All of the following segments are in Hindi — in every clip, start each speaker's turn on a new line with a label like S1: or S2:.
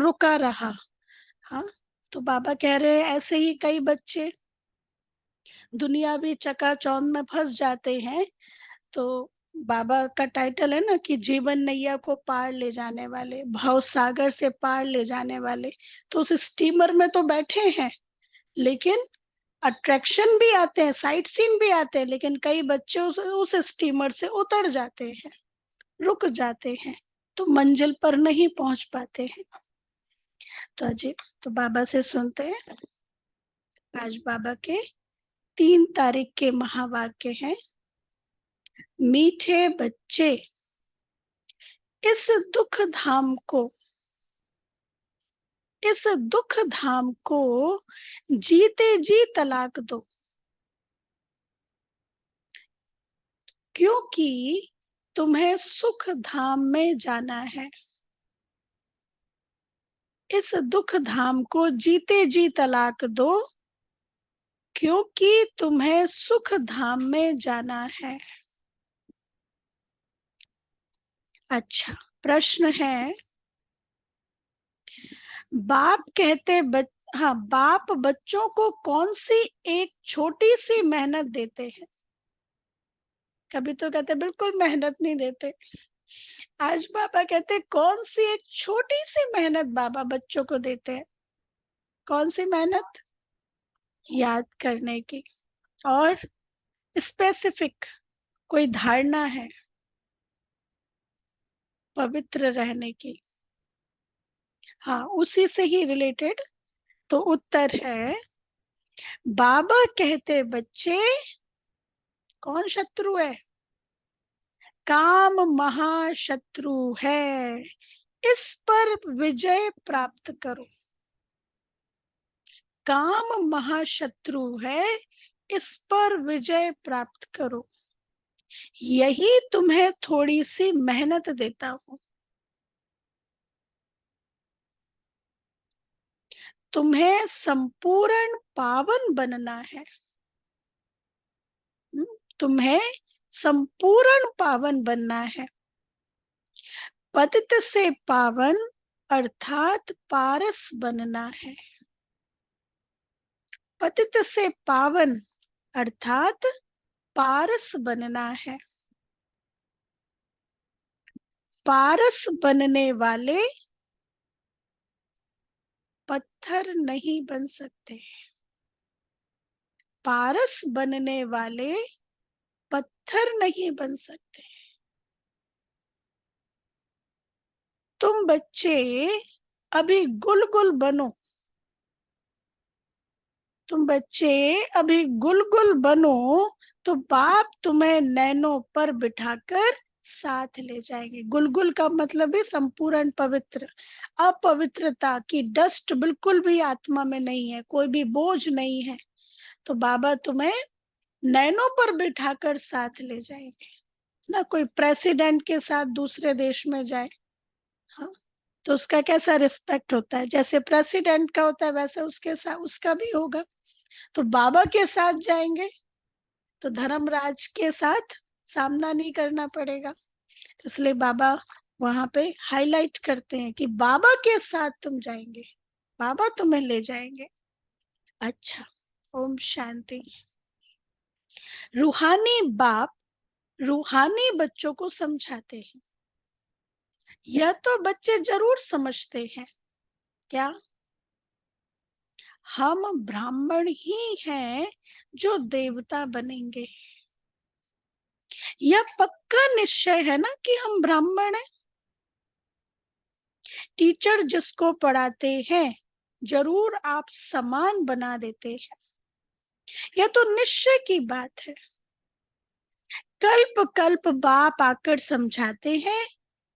S1: रुका रहा। हाँ, तो बाबा कह रहे हैं ऐसे ही कई बच्चे दुनियावी चकाचौंध में फंस जाते हैं। तो बाबा का टाइटल है ना कि जीवन नैया को पार ले जाने वाले, भव सागर से पार ले जाने वाले। तो उस स्टीमर में तो बैठे हैं, लेकिन अट्रैक्शन भी आते हैं, साइट सीन भी आते हैं, लेकिन कई बच्चे उस स्टीमर से उतर जाते हैं, रुक जाते हैं, तो मंजिल पर नहीं पहुंच पाते हैं। तो अजीब, तो बाबा से सुनते हैं। आज बाबा के 3 तारीख के महावाक्य हैं। मीठे बच्चे, इस दुख धाम को, इस दुख धाम को जीते जी तलाक दो, क्योंकि तुम्हें सुख धाम में जाना है। इस दुख धाम को जीते जी तलाक दो, क्योंकि तुम्हें सुख धाम में जाना है। अच्छा, प्रश्न है, बाप कहते हाँ, बाप बच्चों को कौन सी एक छोटी सी मेहनत देते हैं? कभी तो कहते बिल्कुल मेहनत नहीं देते। आज बाबा कहते कौन सी एक छोटी सी मेहनत बाबा बच्चों को देते हैं? कौन सी मेहनत? याद करने की, और स्पेसिफिक कोई धारणा है, पवित्र रहने की। हाँ, उसी से ही रिलेटेड। तो उत्तर है, बाबा कहते बच्चे, कौन शत्रु है? काम महाशत्रु है, इस पर विजय प्राप्त करो। काम महाशत्रु है, इस पर विजय प्राप्त करो। यही तुम्हें थोड़ी सी मेहनत देता हूं। तुम्हें संपूर्ण पावन बनना है। तुम्हें संपूर्ण पावन बनना है। पतित से पावन अर्थात पारस बनना है। पतित से पावन अर्थात पारस बनना है। पारस बनने वाले पत्थर नहीं बन सकते। पारस बनने वाले पत्थर नहीं बन सकते। तुम बच्चे अभी गुलगुल बनो। तुम बच्चे अभी गुलगुल बनो, तो बाप तुम्हें नैनों पर बिठाकर साथ ले जाएंगे। गुलगुल का मतलब है संपूर्ण पवित्र। अपवित्रता की डस्ट बिल्कुल भी आत्मा में नहीं है, कोई भी बोझ नहीं है, तो बाबा तुम्हें नैनों पर बिठाकर साथ ले जाएंगे। ना कोई प्रेसिडेंट के साथ दूसरे देश में जाए, हाँ, तो उसका कैसा रिस्पेक्ट होता है, जैसे प्रेसिडेंट का होता है वैसे उसके साथ उसका भी होगा। तो बाबा के साथ जाएंगे तो धर्मराज के साथ सामना नहीं करना पड़ेगा। तो इसलिए बाबा वहां पे हाईलाइट करते हैं कि बाबा के साथ तुम जाएंगे, बाबा तुम्हें ले जाएंगे। अच्छा, ओम शांति। रूहानी बाप रूहानी बच्चों को समझाते हैं। यह तो बच्चे जरूर समझते हैं, क्या हम ब्राह्मण ही हैं जो देवता बनेंगे। यह पक्का निश्चय है ना कि हम ब्राह्मण हैं। टीचर जिसको पढ़ाते हैं जरूर आप समान बना देते हैं, यह तो निश्चय की बात है। कल्प कल्प बाप आकर समझाते हैं,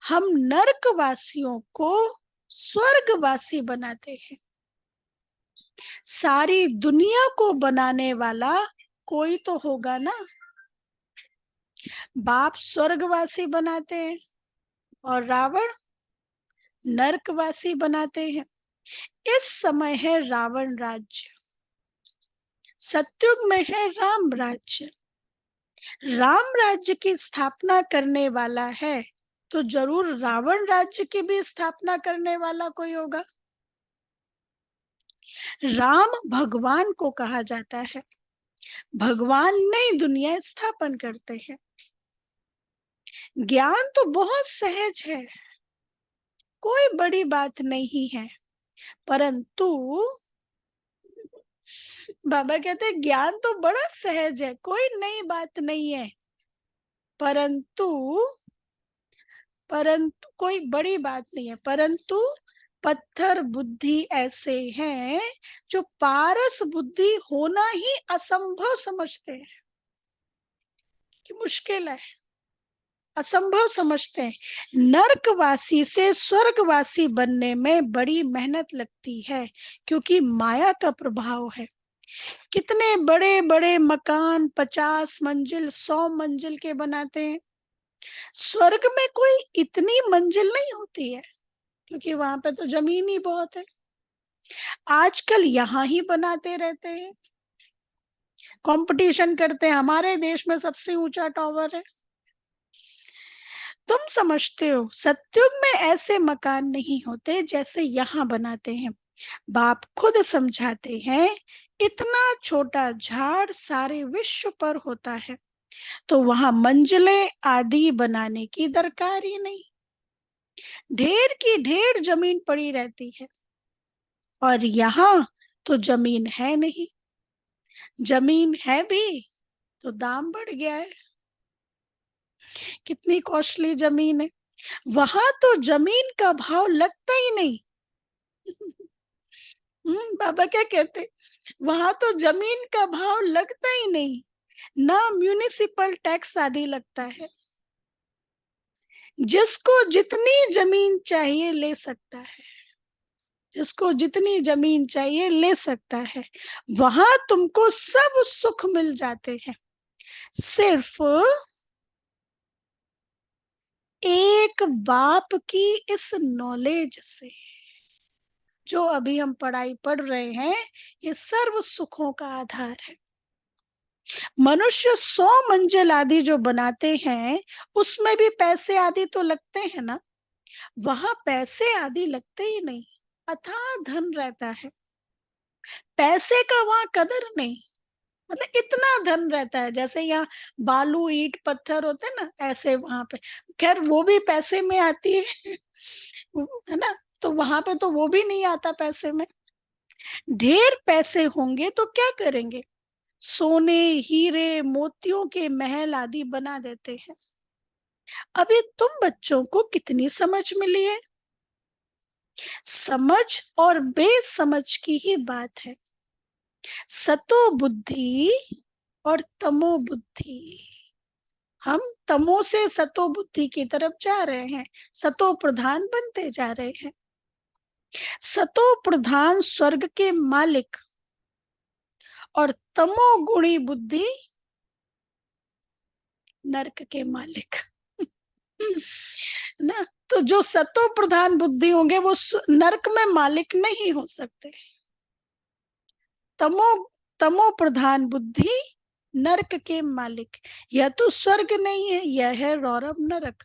S1: हम नरकवासियों को स्वर्गवासी बनाते हैं। सारी दुनिया को बनाने वाला कोई तो होगा ना। बाप स्वर्गवासी बनाते हैं और रावण नरकवासी बनाते हैं। इस समय है रावण राज्य, सत्युग में है राम राज्य। राम राज्य की स्थापना करने वाला है तो जरूर रावण राज्य की भी स्थापना करने वाला कोई होगा। राम भगवान को कहा जाता है, भगवान नई दुनिया स्थापन करते हैं। ज्ञान तो बहुत सहज है, कोई बड़ी बात नहीं है, परंतु बाबा कहते हैं ज्ञान तो बड़ा सहज है, कोई नई बात नहीं है, परंतु परंतु कोई बड़ी बात नहीं है, परंतु पत्थर बुद्धि ऐसे हैं जो पारस बुद्धि होना ही असंभव समझते हैं कि मुश्किल है, असंभव समझते हैं। नरकवासी से स्वर्गवासी बनने में बड़ी मेहनत लगती है, क्योंकि माया का प्रभाव है। कितने बड़े बड़े मकान 50 मंजिल 100 मंजिल के बनाते हैं। स्वर्ग में कोई इतनी मंजिल नहीं होती है, क्योंकि वहां पे तो जमीन ही बहुत है। आजकल यहाँ ही बनाते रहते हैं, कंपटीशन करते हैं, हमारे देश में सबसे ऊंचा टावर है। तुम समझते हो सतयुग में ऐसे मकान नहीं होते जैसे यहाँ बनाते हैं। बाप खुद समझाते हैं, इतना छोटा झाड़ सारे विश्व पर होता है, तो वहां मंजिलें आदि बनाने की दरकार ही नहीं। ढेर की ढेर जमीन पड़ी रहती है, और यहाँ तो जमीन है नहीं, जमीन है भी तो दाम बढ़ गया है। कितनी कॉस्टली जमीन है, वहां तो जमीन का भाव लगता ही नहीं। बाबा क्या कहते, वहां तो जमीन का भाव लगता ही नहीं, ना म्यूनिसिपल टैक्स आदि लगता है। जिसको जितनी जमीन चाहिए ले सकता है, जिसको जितनी जमीन चाहिए ले सकता है। वहां तुमको सब सुख मिल जाते हैं, सिर्फ एक बाप की इस नॉलेज से। जो अभी हम पढ़ाई पढ़ रहे हैं, ये सर्व सुखों का आधार है। मनुष्य 100 मंजिल आदि जो बनाते हैं, उसमें भी पैसे आदि तो लगते हैं ना, वहां पैसे आदि लगते ही नहीं, अथाह धन रहता है। पैसे का वहां कदर नहीं, मतलब इतना धन रहता है, जैसे यहाँ बालू ईंट पत्थर होते हैं ना, ऐसे वहां पे खैर वो भी पैसे में आती है है ना, तो वहां पे तो वो भी नहीं आता पैसे में। ढेर पैसे होंगे तो क्या करेंगे, सोने हीरे मोतियों के महल आदि बना देते हैं। अभी तुम बच्चों को कितनी समझ मिली है, समझ और बेसमझ की ही बात है। सतो बुद्धि और तमो बुद्धि, हम तमो से सतो बुद्धि की तरफ जा रहे हैं, सतो प्रधान बनते जा रहे हैं। सतो प्रधान स्वर्ग के मालिक और तमो गुणी बुद्धि नरक के मालिक ना। तो जो सतो प्रधान बुद्धि होंगे वो नरक में मालिक नहीं हो सकते। तमो तमो प्रधान बुद्धि नरक के मालिक। यह तो स्वर्ग नहीं है, यह है रौरव नरक।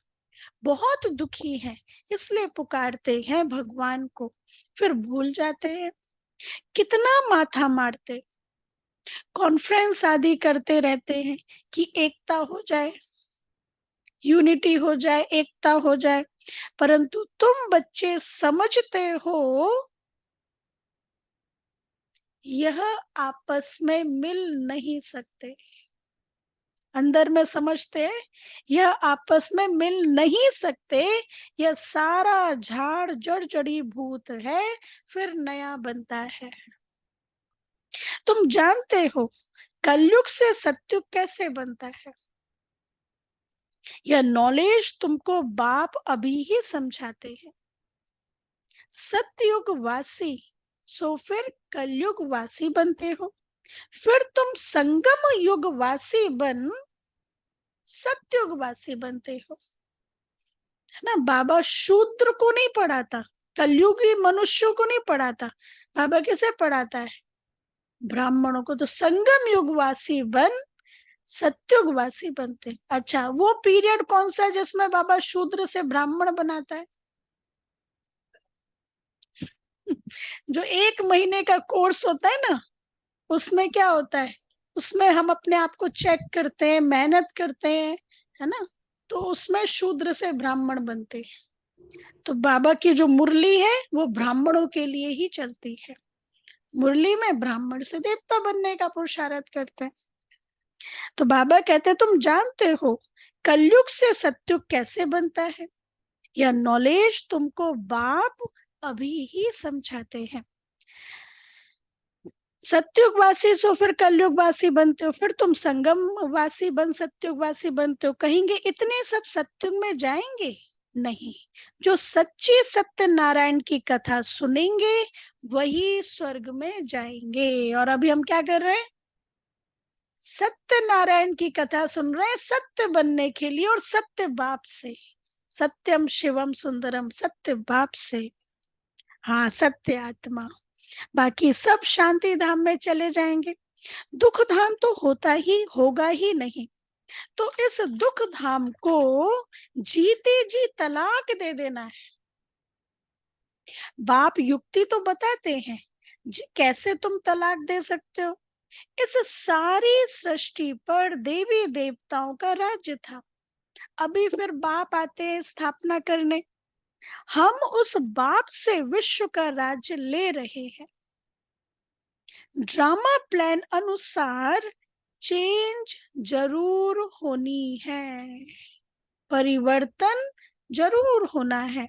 S1: बहुत दुखी है, इसलिए पुकारते हैं भगवान को, फिर भूल जाते हैं। कितना माथा मारते, कॉन्फ्रेंस आदि करते रहते हैं कि एकता हो जाए, यूनिटी हो जाए, एकता हो जाए, परंतु तुम बच्चे समझते हो यह आपस में मिल नहीं सकते। अंदर में समझते हैं यह आपस में मिल नहीं सकते, यह सारा झाड़ जड़ जड़ी भूत है, फिर नया बनता है। तुम जानते हो कलयुग से सतयुग कैसे बनता है, यह नॉलेज तुमको बाप अभी ही समझाते हैं। सतयुग वासी सो फिर कलयुग वासी बनते हो, फिर तुम संगम युग वासी बन सतयुग वासी बनते हो, है ना। बाबा शूद्र को नहीं पढ़ाता, कलयुगी मनुष्यों को नहीं पढ़ाता, बाबा किसे पढ़ाता है, ब्राह्मणों को। तो संगम युग वासी बन सत्युगवासी बनते। अच्छा, वो पीरियड कौन सा है जिसमें बाबा शूद्र से ब्राह्मण बनाता है? जो 1 महीने का कोर्स होता है ना, उसमें क्या होता है, उसमें हम अपने आप को चेक करते हैं, मेहनत करते हैं, है ना? तो उसमें शूद्र से ब्राह्मण बनते हैं। तो बाबा की जो मुरली है वो ब्राह्मणों के लिए ही चलती है। मुरली में ब्राह्मण से देवता बनने का पुरुषार्थ करते हैं। तो बाबा कहते हैं, तुम जानते हो कलयुग से सत्युग कैसे बनता है? यह नॉलेज तुमको बाप अभी ही समझाते हैं। सत्युगवासी सो फिर कलयुगवासी बनते हो, फिर तुम संगम वासी बन सत्युगवासी बनते हो। कहेंगे इतने सब सत्युग में जाएंगे? नहीं, जो सच्ची सत्य नारायण की कथा सुनेंगे वही स्वर्ग में जाएंगे। और अभी हम क्या कर रहे हैं? सत्य नारायण की कथा सुन रहे हैं, सत्य बनने के लिए, और सत्य बाप से। सत्यम शिवम सुंदरम, सत्य बाप से। हाँ, सत्य आत्मा। बाकी सब शांति धाम में चले जाएंगे। दुख धाम तो होता ही होगा ही नहीं। तो इस दुख धाम को जीते जी तलाक दे देना है। बाप युक्ति तो बताते हैं कैसे तुम तलाक दे सकते हो। इस सारी सृष्टि पर देवी देवताओं का राज्य था। अभी फिर बाप आते हैं स्थापना करने। हम उस बाप से विश्व का राज्य ले रहे हैं। ड्रामा प्लान अनुसार चेंज जरूर होनी है, परिवर्तन जरूर होना है।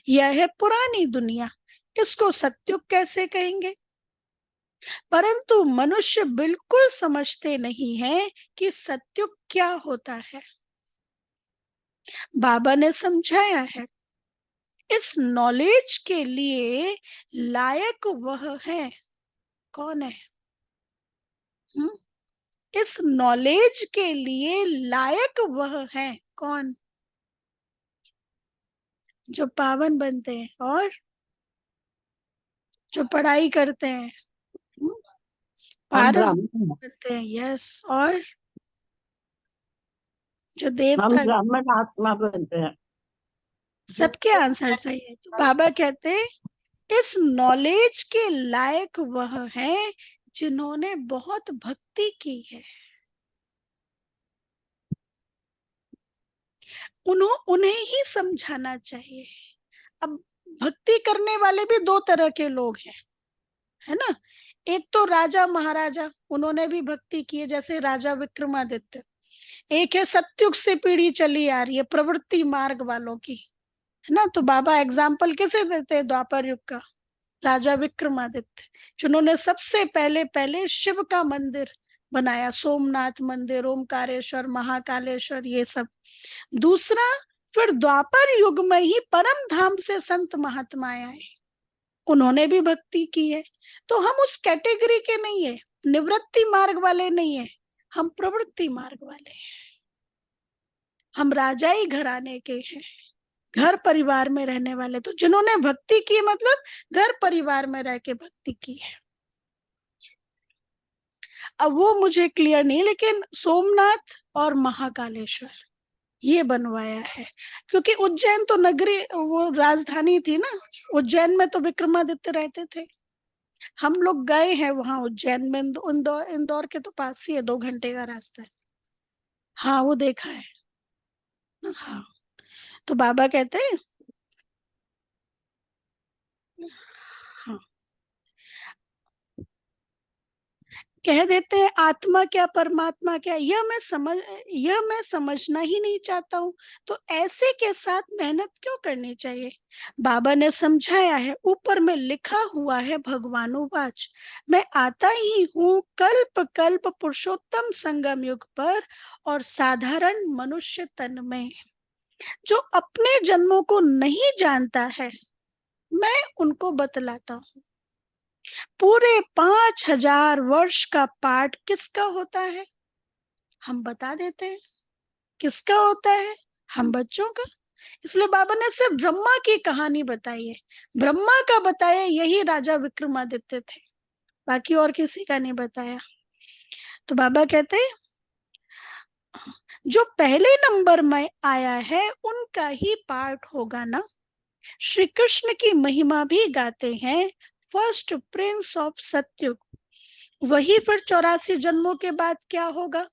S1: यह है पुरानी दुनिया, इसको सत्युग कैसे कहेंगे? परंतु मनुष्य बिल्कुल समझते नहीं है कि सत्युग क्या होता है। बाबा ने समझाया है, इस नॉलेज के लिए लायक वह है। कौन है? हुँ? इस नॉलेज के लिए लायक वह है। कौन? जो पावन बनते हैं और जो पढ़ाई करते हैं। हुँ?
S2: हम
S1: पारस
S2: ब्राह्मण हैं।
S1: बनते हैं, यस। और जो
S2: हम
S1: देवता।
S2: ब्राह्मण आत्मा बनते हैं।
S1: सबके आंसर सही है। तो बाबा कहते हैं, इस नॉलेज के लायक वह है जिन्होंने बहुत भक्ति की है। उन्हें ही समझाना चाहिए। अब भक्ति करने वाले भी दो तरह के लोग हैं, है ना? एक तो राजा महाराजा, उन्होंने भी भक्ति की है, जैसे राजा विक्रमादित्य। एक है सत्युग से पीढ़ी चली आ रही है प्रवृत्ति मार्ग वालों की, है ना? तो बाबा एग्जाम्पल कैसे देते हैं द्वापर युग का? राजा विक्रमादित्य, जिन्होंने सबसे पहले पहले शिव का मंदिर बनाया, सोमनाथ मंदिर, ओमकारेश्वर, महाकालेश्वर, ये सब। दूसरा, फिर द्वापर युग में ही परम धाम से संत महात्माएं आए, उन्होंने भी भक्ति की है। तो हम उस कैटेगरी के नहीं है, निवृत्ति मार्ग वाले नहीं है, हम प्रवृत्ति मार्ग वाले हैं। हम राजाई घराने के हैं, घर परिवार में रहने वाले। तो जिन्होंने भक्ति की मतलब घर परिवार में रह के भक्ति की है। अब वो मुझे क्लियर नहीं, लेकिन सोमनाथ और महाकालेश्वर ये बनवाया है, क्योंकि उज्जैन तो नगरी, वो राजधानी थी ना। उज्जैन में तो विक्रमादित्य रहते थे। हम लोग गए हैं वहां उज्जैन में, इंदौर, इंदौर के तो पास ही है, 2 घंटे का रास्ता है। हाँ, वो देखा है। हाँ, तो बाबा कहते हैं, हाँ, कह देते हैं आत्मा क्या परमात्मा क्या, यह मैं समझना ही नहीं चाहता हूँ। तो ऐसे के साथ मेहनत क्यों करनी चाहिए? बाबा ने समझाया है, ऊपर में लिखा हुआ है, भगवानुवाच, मैं आता ही हूँ कल्प कल्प पुरुषोत्तम संगम युग पर और साधारण मनुष्य तन में। जो अपने जन्मों को नहीं जानता है, मैं उनको बतलाता हूँ। पूरे 5000 वर्ष का पाठ किसका होता है? हम बता देते हैं। किसका होता है? हम बच्चों का। इसलिए बाबा ने सिर्फ ब्रह्मा की कहानी बताई है। ब्रह्मा का बताया यही राजा विक्रमादित्य थे, बाकी और किसी का नहीं बताया। तो बाबा कहते हैं, जो पहले नंबर में आया है उनका ही पार्ट होगा ना। श्री कृष्ण की महिमा भी गाते हैं, फर्स्ट प्रिंस ऑफ सत्युग। वही फिर 84 जन्मों के बाद क्या होगा?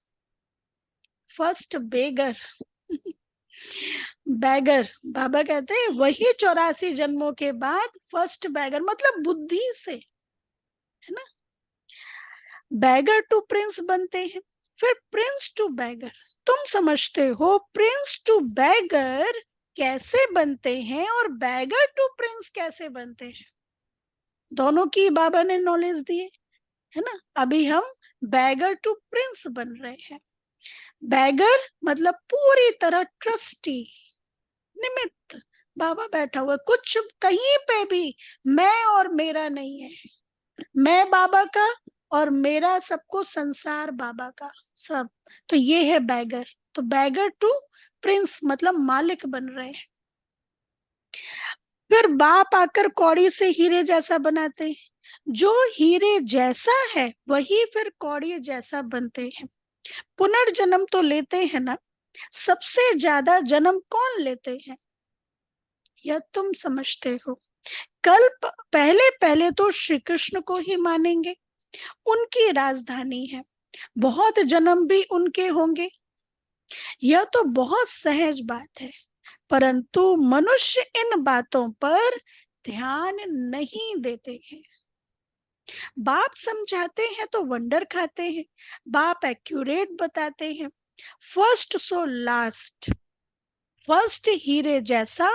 S1: फर्स्ट बेगर। बैगर। बाबा कहते हैं वही 84 जन्मों के बाद फर्स्ट बैगर, मतलब बुद्धि से, है ना। बैगर टू प्रिंस बनते हैं, फिर प्रिंस टू बैगर। तुम समझते हो प्रिंस टू बैगर कैसे बनते हैं और बैगर टू प्रिंस कैसे बनते हैं? दोनों की बाबा ने नॉलेज दी है ना। अभी हम बैगर टू प्रिंस बन रहे हैं। बैगर मतलब पूरी तरह ट्रस्टी, निमित्त। बाबा बैठा हुआ, कुछ कहीं पे भी मैं और मेरा नहीं है। मैं बाबा का और मेरा सबको संसार बाबा का सब। तो ये है बैगर। तो बैगर टू प्रिंस मतलब मालिक बन रहे हैं। फिर बाप आकर कौड़ी से हीरे जैसा बनाते हैं। जो हीरे जैसा है वही फिर कौड़ी जैसा बनते हैं। पुनर्जन्म तो लेते हैं ना। सबसे ज्यादा जन्म कौन लेते हैं? यह तुम समझते हो। कल पहले पहले तो श्री कृष्ण को ही मानेंगे, उनकी राजधानी है, बहुत जन्म भी उनके होंगे। यह तो बहुत सहज बात है, परंतु मनुष्य इन बातों पर ध्यान नहीं देते हैं। बाप समझाते हैं तो वंडर खाते हैं। बाप एक्यूरेट बताते हैं, फर्स्ट सो लास्ट। फर्स्ट हीरे जैसा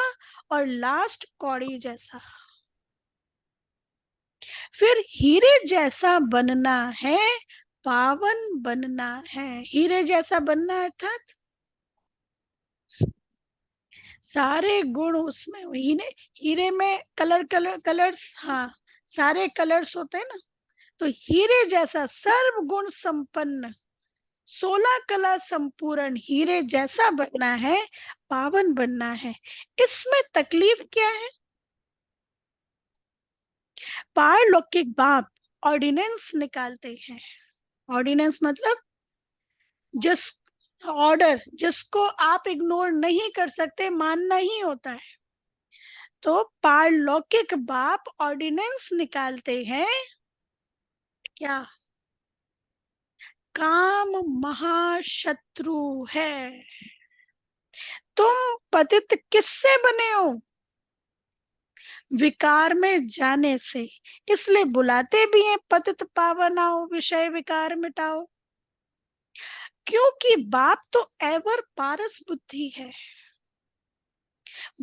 S1: और लास्ट कौड़ी जैसा। फिर हीरे जैसा बनना है, पावन बनना है। हीरे जैसा बनना अर्थात सारे गुण उसमें। हीरे, हीरे में कलर्स, हाँ, सारे कलर्स होते हैं ना। तो हीरे जैसा सर्व गुण संपन्न, 16 कला संपूर्ण हीरे जैसा बनना है, पावन बनना है। इसमें तकलीफ क्या है? पारलौकिक बाप ऑर्डिनेंस निकालते हैं। ऑर्डिनेंस मतलब जिस ऑर्डर जिसको आप इग्नोर नहीं कर सकते, मानना ही होता है। तो पारलौकिक बाप ऑर्डिनेंस निकालते हैं। क्या? काम महाशत्रु है। तुम पतित किससे बने हो? विकार में जाने से। इसलिए बुलाते भी हैं पतित पावन आओ, विषय विकार मिटाओ। क्योंकि बाप तो एवर पारस बुद्धि है।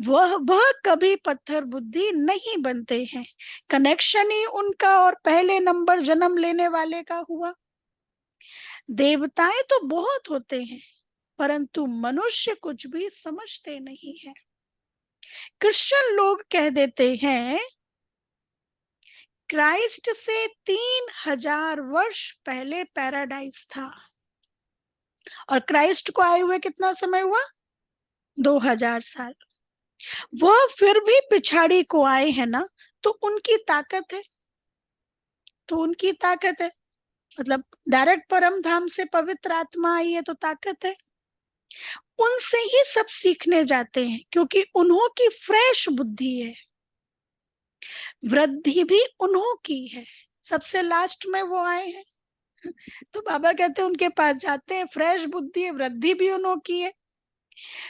S1: वह कभी पत्थर बुद्धि नहीं बनते हैं। कनेक्शन ही उनका और पहले नंबर जन्म लेने वाले का हुआ। देवताएं तो बहुत होते हैं, परंतु मनुष्य कुछ भी समझते नहीं है। क्रिश्चियन लोग कह देते हैं क्राइस्ट से 3000 वर्ष पहले पैराडाइज था, और क्राइस्ट को आए हुए कितना समय हुआ? 2000 साल। वह फिर भी पिछाड़ी को आए हैं ना, तो उनकी ताकत है। तो उनकी ताकत है, मतलब डायरेक्ट परम धाम से पवित्र आत्मा आई है तो ताकत है। उनसे ही सब सीखने जाते हैं, क्योंकि उन्हों की फ्रेश बुद्धि है। वृद्धि भी उन्हों की है। सबसे लास्ट में वो आए हैं, तो बाबा कहते हैं उनके पास जाते हैं, फ्रेश बुद्धि है, वृद्धि भी उन्हों की है।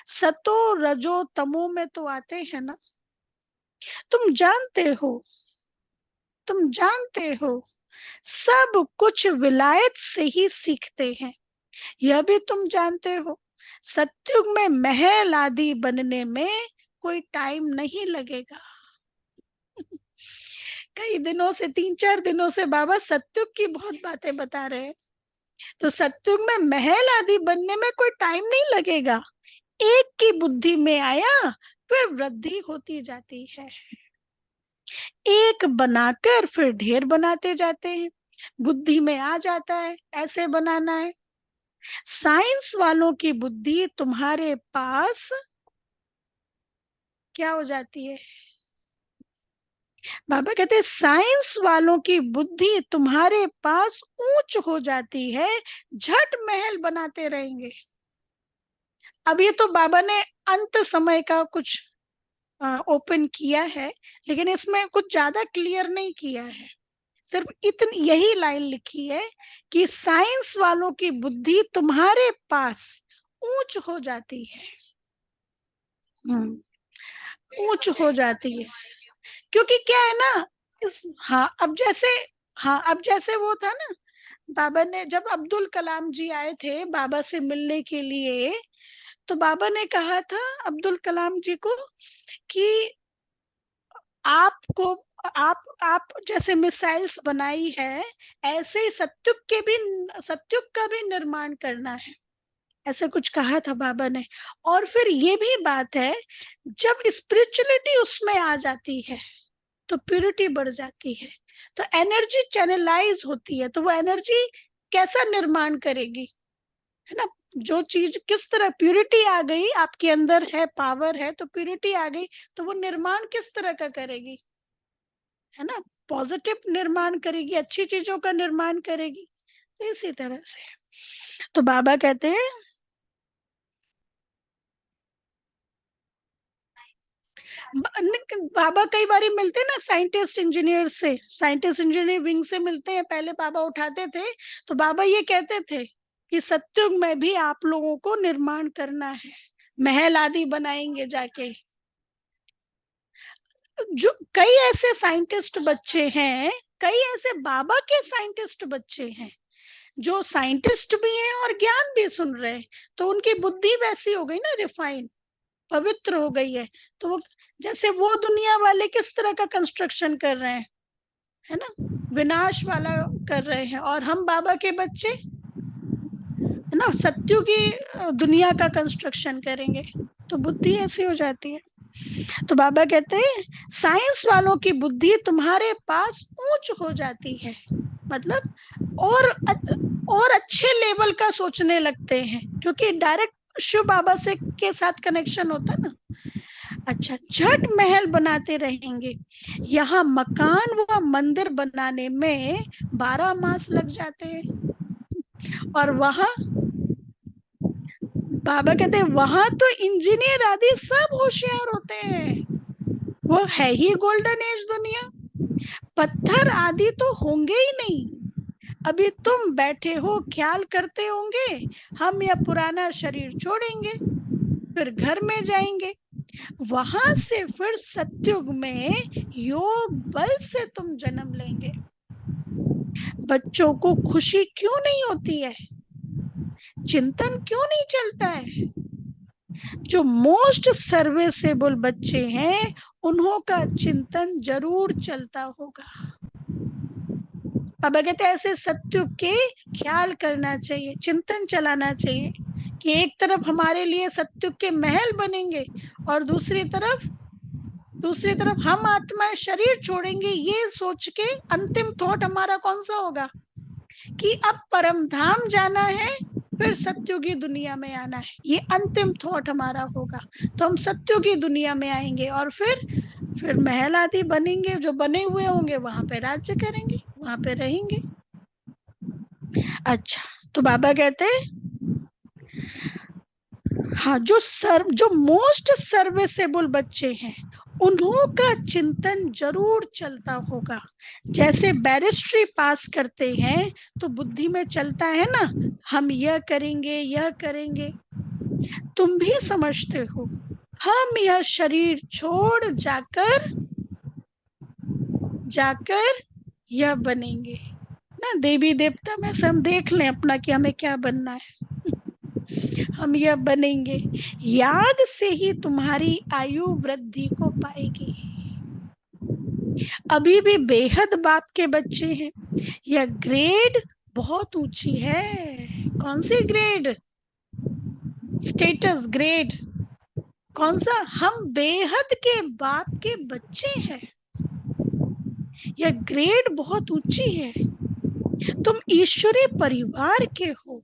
S1: सतो रजो तमो में तो आते हैं ना। तुम जानते हो, तुम जानते हो सब कुछ विलायत से ही सीखते हैं। यह भी तुम जानते हो सत्युग में महल आदि बनने में कोई टाइम नहीं लगेगा। कई दिनों से, 3-4 दिनों से बाबा सत्युग की बहुत बातें बता रहे हैं। तो सत्युग में महल आदि बनने में कोई टाइम नहीं लगेगा। एक की बुद्धि में आया, फिर वृद्धि होती जाती है। एक बनाकर फिर ढेर बनाते जाते हैं। बुद्धि में आ जाता है ऐसे बनाना है। साइंस वालों की बुद्धि तुम्हारे पास क्या हो जाती है? बाबा कहते हैं साइंस वालों की बुद्धि तुम्हारे पास ऊंच हो जाती है, झट महल बनाते रहेंगे। अब ये तो बाबा ने अंत समय का कुछ ओपन किया है, लेकिन इसमें कुछ ज्यादा क्लियर नहीं किया है। सिर्फ इतनी यही लाइन लिखी है कि साइंस वालों की बुद्धि तुम्हारे पास ऊंच हो जाती है। ऊंच हो जाती है, क्योंकि क्या है ना, इस हाँ अब जैसे वो था ना, बाबा ने जब अब्दुल कलाम जी आए थे बाबा से मिलने के लिए, तो बाबा ने कहा था अब्दुल कलाम जी को कि आपको आप जैसे मिसाइल्स बनाई है, ऐसे ही सत्युग का भी निर्माण करना है, ऐसे कुछ कहा था बाबा ने। और फिर ये भी बात है, जब स्पिरिचुअलिटी उसमें आ जाती है तो प्यूरिटी बढ़ जाती है, तो एनर्जी चैनलाइज होती है, तो वो एनर्जी कैसा निर्माण करेगी, है ना। जो चीज किस तरह प्यूरिटी आ गई आपके अंदर है, पावर है, तो प्यूरिटी आ गई, तो वो निर्माण किस तरह का करेगी, है ना। पॉजिटिव निर्माण करेगी, अच्छी चीजों का निर्माण करेगी। तो इसी तरह से तो बाबा कहते हैं, बाबा कई बार मिलते हैं ना साइंटिस्ट इंजीनियर से, साइंटिस्ट इंजीनियर विंग से मिलते हैं, पहले बाबा उठाते थे, तो बाबा ये कहते थे कि सत्युग में भी आप लोगों को निर्माण करना है, महल आदि बनाएंगे जाके। जो कई ऐसे साइंटिस्ट बच्चे हैं, कई ऐसे बाबा के साइंटिस्ट बच्चे हैं जो साइंटिस्ट भी हैं और ज्ञान भी सुन रहे हैं, तो उनकी बुद्धि वैसी हो गई ना, रिफाइन, पवित्र हो गई है। तो वो जैसे वो दुनिया वाले किस तरह का कंस्ट्रक्शन कर रहे हैं, है ना, विनाश वाला कर रहे हैं, और हम बाबा के बच्चे, है ना, सत्यु की दुनिया का कंस्ट्रक्शन करेंगे, तो बुद्धि ऐसी हो जाती है। तो बाबा कहते हैं साइंस वालों की बुद्धि तुम्हारे पास ऊंच हो जाती है, मतलब और अच्छे लेवल का सोचने लगते हैं, क्योंकि डायरेक्ट शिव बाबा से के साथ कनेक्शन होता है ना। अच्छा, झट महल बनाते रहेंगे, यहाँ मकान व मंदिर बनाने में 12 मास लग जाते हैं, और वहां बाबा कहते हैं वहां तो इंजीनियर आदि सब होशियार होते हैं, वो है ही गोल्डन एज दुनिया, पत्थर आदि तो होंगे ही नहीं। अभी तुम बैठे हो ख्याल करते होंगे हम यह पुराना शरीर छोड़ेंगे, फिर घर में जाएंगे, वहां से फिर सत्युग में योग बल से तुम जन्म लेंगे। बच्चों को खुशी क्यों नहीं होती है, चिंतन क्यों नहीं चलता है। जो मोस्ट सर्विसेबल बच्चे हैं उन्हों का चिंतन जरूर चलता होगा। बाबा कहते हैं ऐसे सत्युग के ख्याल करना चाहिए, चिंतन चलाना चाहिए, कि एक तरफ हमारे लिए सत्युग के महल बनेंगे, और दूसरी तरफ हम आत्माएं शरीर छोड़ेंगे, ये सोच के अंतिम थॉट हमारा कौन सा होगा, कि अब परम धाम जाना है, फिर सत्युगी दुनिया में आना है, ये अंतिम थॉट हमारा होगा। तो हम सत्युगी दुनिया में आएंगे, और फिर महल आदि बनेंगे, जो बने हुए होंगे वहां पे राज्य करेंगे, वहां पे रहेंगे। अच्छा, तो बाबा कहते हैं हाँ, जो मोस्ट सर्विसेबल बच्चे हैं उन्हों का चिंतन जरूर चलता होगा। जैसे बैरिस्ट्री पास करते हैं तो बुद्धि में चलता है ना, हम यह करेंगे यह करेंगे, तुम भी समझते हो हम यह शरीर छोड़ जाकर जाकर यह बनेंगे ना, देवी देवता में से हम देख लें अपना कि हमें क्या बनना है, हम यह बनेंगे, याद से ही तुम्हारी आयु वृद्धि को पाएगी। अभी भी बेहद बाप के बच्चे हैं, यह ग्रेड बहुत ऊंची है। कौन सी ग्रेड, स्टेटस ग्रेड, कौन सा, हम बेहद के बाप के बच्चे हैं, यह ग्रेड बहुत ऊंची है। तुम ईश्वरीय परिवार के हो,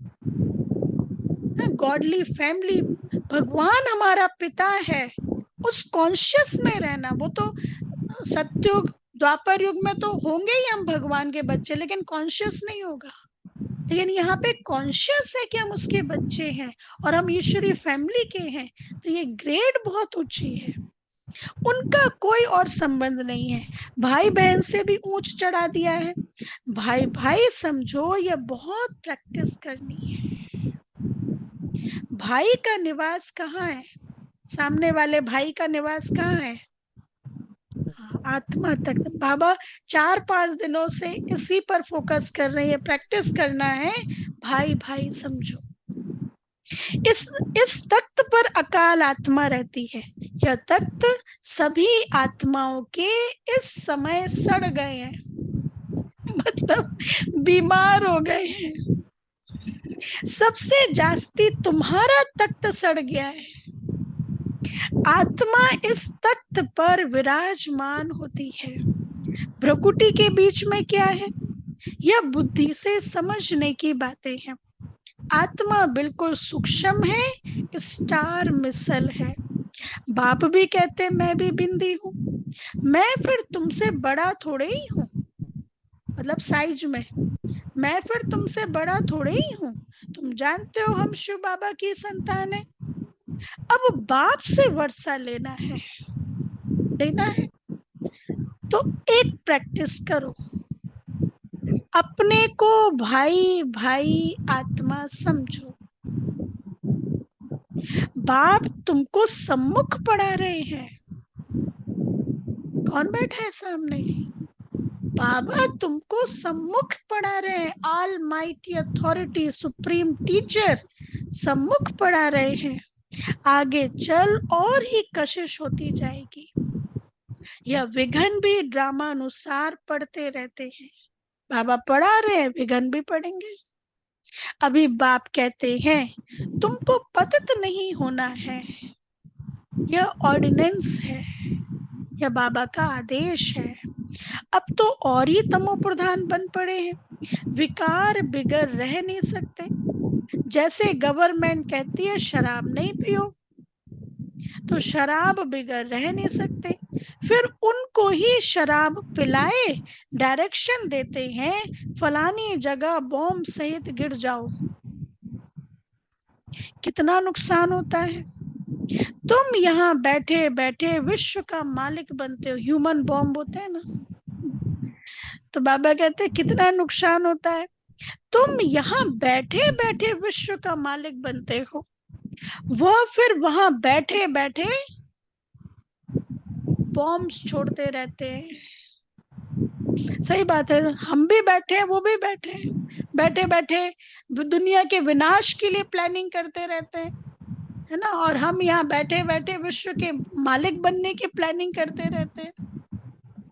S1: गॉडली फैमिली, भगवान हमारा पिता है, उस कॉन्शियस में रहना। वो तो सत्युग द्वापर युग में तो होंगे ही हम भगवान के बच्चे, लेकिन कॉन्शियस नहीं होगा। लेकिन यहाँ पे कॉन्शियस है कि हम उसके बच्चे हैं और हम ईश्वरीय फैमिली के हैं, तो ये ग्रेड बहुत ऊंची है। उनका कोई और संबंध नहीं है, भाई बहन से भी ऊंच चढ़ा दिया है। भाई भाई समझो, ये बहुत प्रैक्टिस करनी है। भाई का निवास कहाँ है? सामने वाले भाई का निवास कहाँ है? आत्मा तक। बाबा 4-5 दिनों से इसी पर फोकस कर रहे हैं, प्रैक्टिस करना है। भाई भाई समझो। इस इस तख्त पर अकाल आत्मा रहती है। यह तख्त सभी आत्माओं के इस समय सड़ गए हैं, मतलब बीमार हो गए हैं। सबसे जास्ती तुम्हारा तख्त सड़ गया है। आत्मा इस तख्त पर विराजमान होती है। भ्रकुटी के बीच में क्या है? यह बुद्धि से समझने की बातें हैं। आत्मा बिल्कुल सूक्ष्म है, स्टार मिसल है। बाप भी कहते मैं भी बिंदी हूँ। मैं फिर तुमसे बड़ा थोड़े ही हूँ, मतलब साइज में। मैं फिर तुमसे बड़ा थोड़े ही हूँ। तुम जानते हो हम शिव बाबा की संतान है। अब बाप से वर्षा लेना है, लेना है तो एक प्रैक्टिस करो। अपने को भाई भाई आत्मा समझो। बाप तुमको सम्मुख पढ़ा रहे हैं। कौन बैठा है सामने? बाबा तुमको सम्मुख पढ़ा रहे हैं। All mighty authority, supreme teacher सम्मुख पढ़ा रहे हैं। आगे चल और ही कशिश होती जाएगी। यह विघन भी ड्रामा अनुसार पढ़ते रहते हैं। बाबा पढ़ा रहे हैं, विघन भी पढ़ेंगे। अभी बाप कहते हैं तुमको पतित नहीं होना है, यह ऑर्डिनेंस है, यह बाबा का आदेश है। अब तो और ही तमो प्रधान बन पड़े हैं, विकार बिगर रह नहीं सकते। जैसे गवर्नमेंट कहती है शराब नहीं पियो, तो शराब बिगर रह नहीं सकते। फिर उनको ही शराब पिलाए, डायरेक्शन देते हैं फलानी जगह बॉम्ब सहित गिर जाओ। कितना नुकसान होता है। तुम यहाँ बैठे बैठे विश्व का मालिक बनते हो। ह्यूमन बॉम्ब होते हैं ना, तो बाबा कहते हैं कितना नुकसान होता है। तुम यहाँ बैठे बैठे विश्व का मालिक बनते हो, वह फिर वहां बैठे बैठे बॉम्ब्स छोड़ते रहते हैं। सही बात है, हम भी बैठे हैं, वो भी बैठे हैं। बैठे बैठे दुनिया के विनाश के लिए प्लानिंग करते रहते हैं, है ना। और हम यहाँ बैठे बैठे विश्व के मालिक बनने की प्लानिंग करते रहते हैं,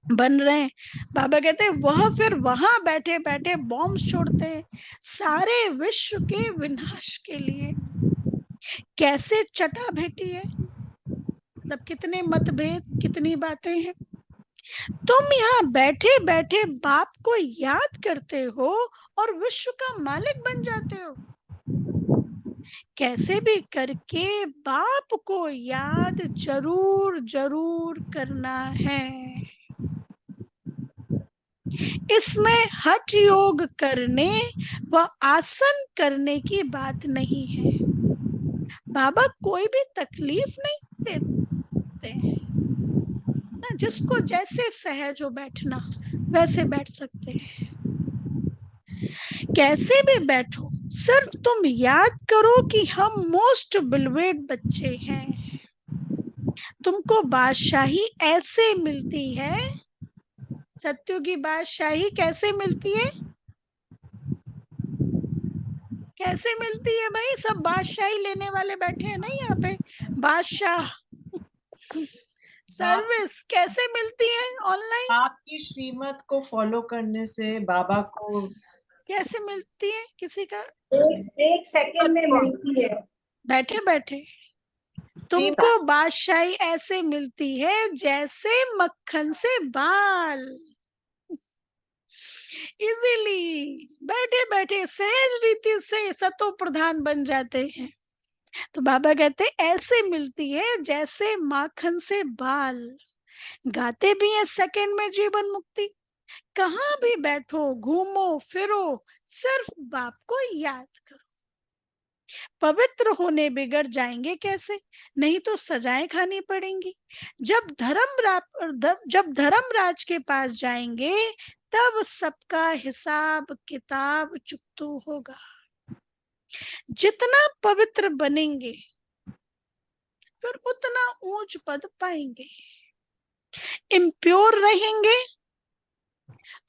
S1: बन रहे हैं। बाबा कहते हैं वह फिर वहां बैठे बैठे बॉम्ब्स छोड़ते हैं, सारे विश्व के विनाश के लिए। कैसे चटा भेटी है, मतलब कितने मतभेद, कितनी बातें हैं। तुम यहाँ बैठे बैठे बाप को याद करते हो और विश्व का मालिक बन जाते हो। कैसे भी करके बाप को याद जरूर जरूर करना है। इसमें हठ योग करने व आसन करने की बात नहीं है। बाबा कोई भी तकलीफ नहीं देते ना, जिसको जैसे सहज हो बैठना वैसे बैठ सकते हैं। कैसे भी बैठो, सिर्फ तुम याद करो कि हम मोस्ट बिलवेड बच्चे हैं। तुमको बादशाही ऐसे मिलती है। सत्यों की बादशाही कैसे मिलती है? कैसे मिलती है भाई? सब बादशाही लेने वाले बैठे हैं ना यहाँ पे। बादशाह सर्विस कैसे मिलती है? ऑनलाइन
S3: आपकी श्रीमत को फॉलो करने से बाबा को
S1: कैसे मिलती है? किसी का
S2: एक सेकंड में मिलती है।
S1: बैठे बैठे तुमको बादशाही ऐसे मिलती है जैसे मक्खन से बाल, इजीली बैठे बैठे सहज रीति से सतो प्रधान बन जाते हैं। तो बाबा कहते ऐसे मिलती है जैसे माखन से बाल। गाते भी हैं सेकंड में जीवन मुक्ति। कहाँ भी बैठो, घूमो फिरो, सिर्फ बाप को याद करो। पवित्र होने बिगड़ जाएंगे कैसे? नहीं तो सजाएं खानी पड़ेंगी। जब धर्मराज के पास जाएंगे, तब सबका हिसाब किताब चुकतो होगा। जितना पवित्र बनेंगे, फिर उतना ऊंच पद पाएंगे। इम्प्योर रहेंगे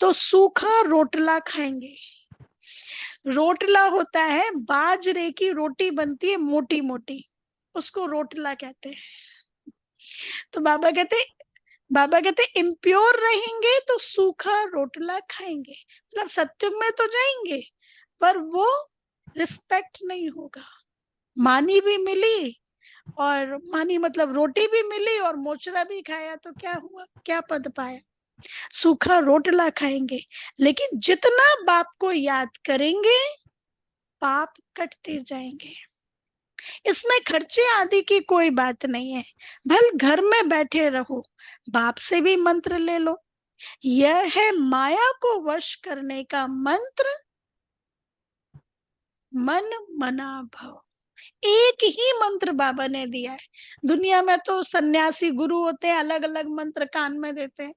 S1: तो सूखा रोटला खाएंगे। रोटला होता है, बाजरे की रोटी बनती है मोटी मोटी, उसको रोटला कहते हैं। तो बाबा कहते इम्प्योर रहेंगे तो सूखा रोटला खाएंगे। मतलब सत्युग में तो जाएंगे, पर वो रिस्पेक्ट नहीं होगा। मानी भी मिली, और मानी मतलब रोटी भी मिली और मोचरा भी खाया, तो क्या हुआ, क्या पद पाया? सूखा रोटला खाएंगे। लेकिन जितना बाप को याद करेंगे, पाप कटते जाएंगे। इसमें खर्चे आदि की कोई बात नहीं है। भल घर में बैठे रहो, बाप से भी मंत्र ले लो। यह है माया को वश करने का मंत्र, मन मना भव। एक ही मंत्र बाबा ने दिया है। दुनिया में तो सन्यासी गुरु होते हैं, अलग अलग मंत्र कान में देते हैं।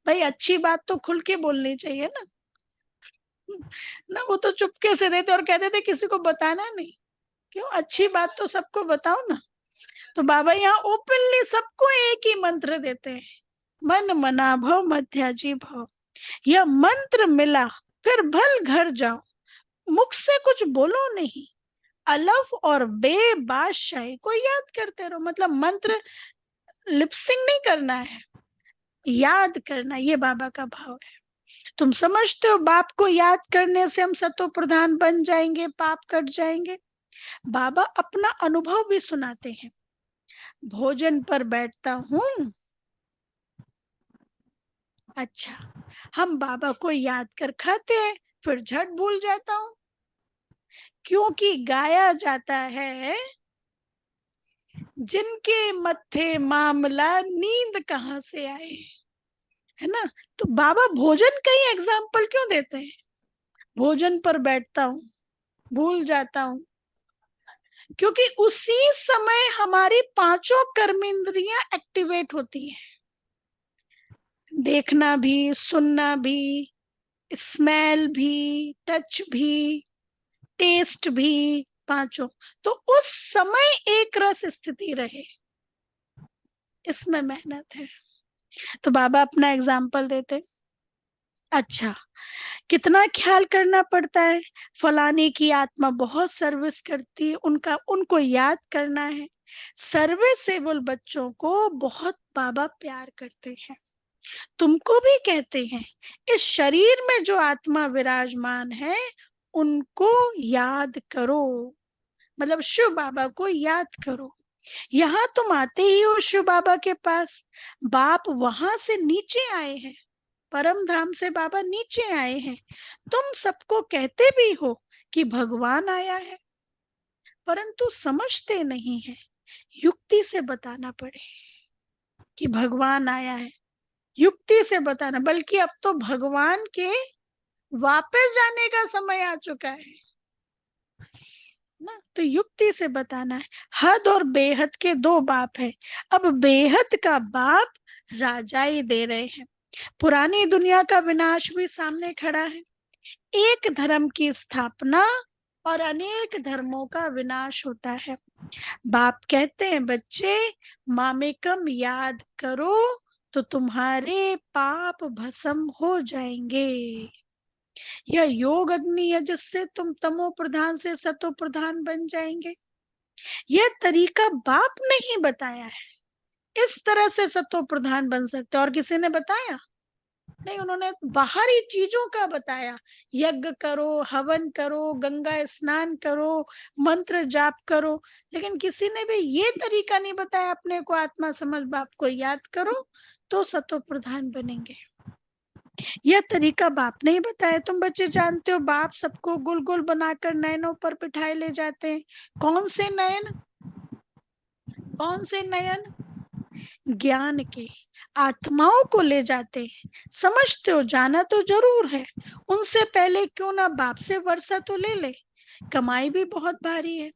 S1: भाई अच्छी बात तो खुल के बोलनी चाहिए ना। वो तो चुपके से देते और कहते थे किसी को बताना नहीं। क्यों? अच्छी बात तो सबको बताओ ना। तो बाबा यहाँ ओपनली सबको एक ही मंत्र देते हैं, मन मना भव मध्याजी भव। यह मंत्र मिला, फिर भल घर जाओ, मुख से कुछ बोलो नहीं, अलफ और बे बादशाही को याद करते रहो। मतलब मंत्र लिपसिंग नहीं करना है, याद करना, ये बाबा का भाव है। तुम समझते हो बाप को याद करने से हम सतो प्रधान बन जाएंगे, पाप कट जाएंगे? बाबा अपना अनुभव भी सुनाते हैं। भोजन पर बैठता हूँ, अच्छा, हम बाबा को याद कर खाते हैं, फिर झट भूल जाता हूँ। क्योंकि गाया जाता है, जिनके मत्थे मामला नींद कहाँ से आए, है ना? तो बाबा भोजन का ही एग्जाम्पल क्यों देते हैं? भोजन पर बैठता हूँ, भूल जाता हूँ, क्योंकि उसी समय हमारी पांचों कर्मेंद्रियां एक्टिवेट होती हैं। देखना भी, सुनना भी, स्मेल भी, टच भी, टेस्ट भी, पांचों। तो उस समय एक रस स्थिति रहे, इसमें मेहनत है। तो बाबा अपना एग्जाम्पल देते। अच्छा, कितना ख्याल करना पड़ता है। फलाने की आत्मा बहुत सर्विस करती है, उनको याद करना है। सर्विसेबल बच्चों को बहुत बाबा प्यार करते हैं। तुमको भी कहते हैं, इस शरीर में जो आत्मा विराजमान है, उनको याद करो। मतलब शिव बाबा को याद करो। यहाँ तुम आते ही हो शिव बाबा के पास, बाप वहां से नीचे आए हैं, परम धाम से बाबा नीचे आए हैं। तुम सबको कहते भी हो कि भगवान आया है, परंतु समझते नहीं है। युक्ति से बताना पड़े कि भगवान आया है, युक्ति से बताना। बल्कि अब तो भगवान के वापस जाने का समय आ चुका है ना, तो युक्ति से बताना है। हद और बेहद के दो बाप है। अब बेहद का बाप राजाई दे रहे हैं। पुरानी दुनिया का विनाश भी सामने खड़ा है। एक धर्म की स्थापना और अनेक धर्मों का विनाश होता है। बाप कहते हैं, बच्चे मामेकम याद करो तो तुम्हारे पाप भस्म हो जाएंगे। यह योग अग्नि है, जिससे तुम तमो प्रधान से सतो प्रधान बन जाएंगे। यह तरीका बाप ने ही बताया है। इस तरह से सतो प्रधान बन सकते। और किसी ने बताया नहीं, उन्होंने बाहरी चीजों का बताया। यज्ञ करो, हवन करो, गंगा स्नान करो, मंत्र जाप करो, लेकिन किसी ने भी ये तरीका नहीं बताया अपने को आत्मा समझ बाप को याद करो तो सतो प्रधान बनेंगे। यह तरीका बाप ने ही बताया। तुम बच्चे जानते हो, बाप सबको गुल गुल बनाकर नयनों पर बिठाए ले जाते हैं। कौन से नयन? कौन से नयन? ज्ञान के, आत्माओं को ले जाते हैं। समझते हो, जाना तो जरूर है, उनसे पहले क्यों ना बाप से वर्षा तो ले ले, कमाई भी बहुत भारी है।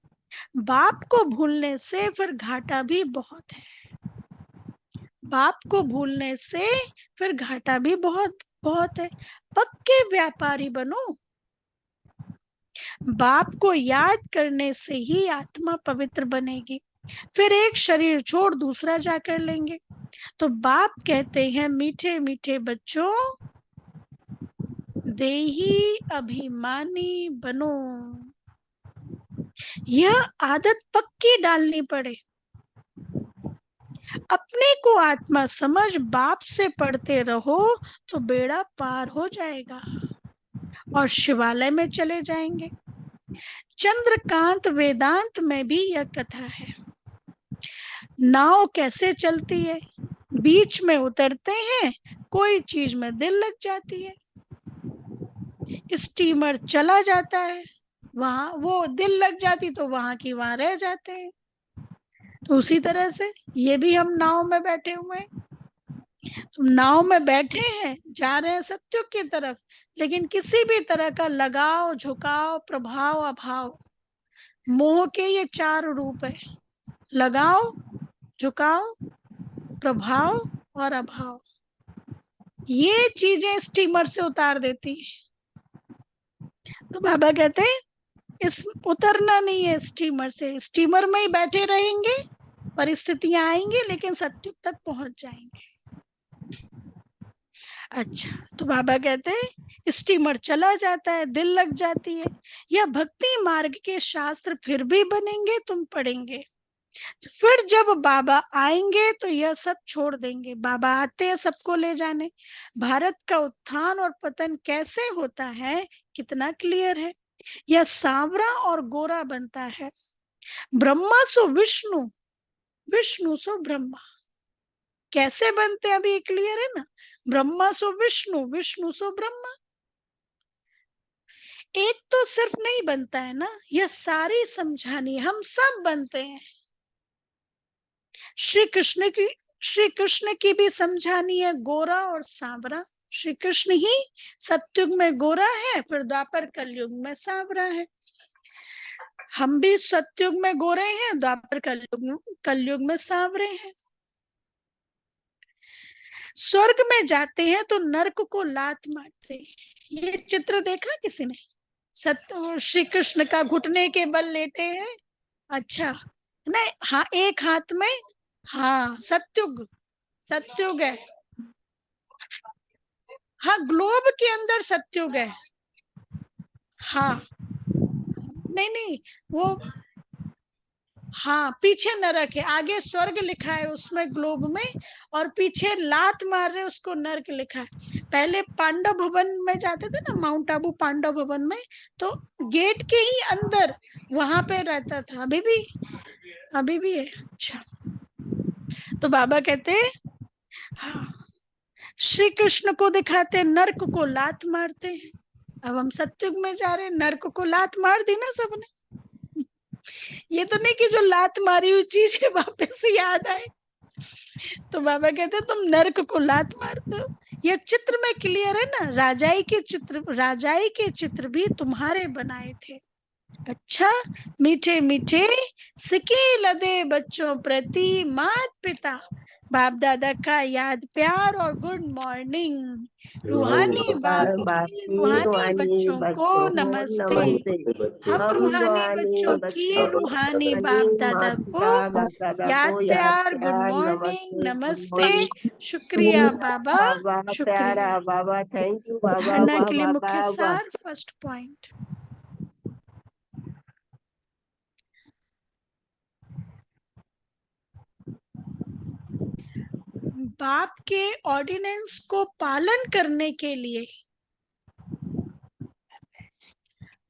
S1: बाप को भूलने से फिर घाटा भी बहुत है, बाप को भूलने से फिर घाटा भी बहुत बहुत है। पक्के व्यापारी बनो, बाप को याद करने से ही आत्मा पवित्र बनेगी, फिर एक शरीर छोड़ दूसरा जाकर लेंगे। तो बाप कहते हैं, मीठे मीठे बच्चों, देही अभिमानी बनो। यह आदत पक्की डालनी पड़े। अपने को आत्मा समझ बाप से पढ़ते रहो तो बेड़ा पार हो जाएगा और शिवालय में चले जाएंगे। चंद्रकांत वेदांत में भी यह कथा है। नाव कैसे चलती है, बीच में उतरते हैं, कोई चीज में दिल लग जाती है, स्टीमर चला जाता है, वहां वो दिल लग जाती तो वहां की वहां रह जाते हैं। तो उसी तरह से ये भी हम नाव में बैठे हुए हैं, तो नाव में बैठे हैं, जा रहे हैं सत्युग की तरफ, लेकिन किसी भी तरह का लगाव, झुकाव, प्रभाव, अभाव, मोह के ये 4 रूप है, लगाव, झुकाव, प्रभाव और अभाव। ये चीजें स्टीमर से उतार देती है। तो बाबा कहते हैं, इस उतरना नहीं है स्टीमर से, स्टीमर में ही बैठे रहेंगे, परिस्थितियां आएंगी लेकिन सत्युग तक पहुंच जाएंगे। अच्छा, तो बाबा कहते हैं स्टीमर चला जाता है, दिल लग जाती है, या भक्ति मार्ग के शास्त्र फिर भी बनेंगे, तुम पढ़ेंगे, फिर जब बाबा आएंगे तो यह सब छोड़ देंगे। बाबा आते हैं सबको ले जाने। भारत का उत्थान और पतन कैसे होता है, कितना क्लियर है। यह सांवरा और गोरा बनता है, ब्रह्मा सो विष्णु, विष्णु सो ब्रह्मा। कैसे बनते हैं अभी ये क्लियर है ना, ब्रह्मा सो विष्णु, विष्णु सो ब्रह्मा। एक तो सिर्फ नहीं बनता है ना, यह सारी समझानी, हम सब बनते हैं। श्री कृष्ण की भी समझानी है, गोरा और सांवरा। श्री कृष्ण ही सत्युग में गोरा है, फिर द्वापर कलयुग में सांवरा है। हम भी सत्युग में गोरे हैं, द्वापर कलयुग में सांवरे हैं। स्वर्ग में जाते हैं तो नरक को लात मारते हैं। ये चित्र देखा किसी ने, सत्य श्री कृष्ण का घुटने के बल लेटे हैं। अच्छा, नहीं, हाँ, एक हाथ में, हाँ, सत्युग, सत्युग है, हाँ, ग्लोब के अंदर सत्युग है, हाँ, नहीं नहीं, वो, हाँ, पीछे नरक है, आगे स्वर्ग लिखा है उसमें ग्लोब में, और पीछे लात मार रहे उसको नरक लिखा है। पहले पांडव भवन में जाते थे ना, माउंट आबू पांडव भवन में, तो गेट के ही अंदर वहां पे रहता था, अभी भी है। अच्छा, तो बाबा कहते हैं, हाँ, श्री कृष्ण को दिखाते नर्क को लात मारते हैं। अब हम सत्युग में जा रहे हैं, नर्क को लात मार दी ना सबने। ये तो नहीं कि जो लात मारी हुई चीज है वापस से याद आए। तो बाबा कहते तुम नर्क को लात मारते हो। ये चित्र में क्लियर है ना, राजाई के चित्र भी तुम्हारे बनाए थे। अच्छा, मीठे मीठे सिके लदे बच्चों प्रति मात पिता बाप दादा का याद प्यार और गुड मॉर्निंग। रूहानी बाप की रूहानी
S4: रूहानी
S1: बच्चों को
S4: बच्चों को
S1: नमस्ते।
S4: नमस्ते।
S1: हम
S4: हम
S1: रूहानी
S4: रूहानी
S1: बच्चों की
S4: बच्चों
S1: रूहानी
S4: रूहानी
S1: बाप दादा
S4: माता
S1: को
S4: पिता बाप दादा
S1: याद
S4: को याद
S1: प्यार, गुड
S4: प्यार
S1: मॉर्निंग,
S4: नमस्ते, गुड
S1: नमस्ते,
S4: मॉर्निंग।
S1: शुक्रिया बाबा,
S4: बाबा
S1: शुक्रिया।
S4: प्यारा बाबा, थैंक यू बाबा,
S1: धारणा
S4: वाह
S1: के लिए
S4: वाह
S1: मुख्य
S4: वाह वाह।
S1: सार, फर्स्ट पॉइंट, बाप के ऑर्डिनेंस को पालन करने के लिए,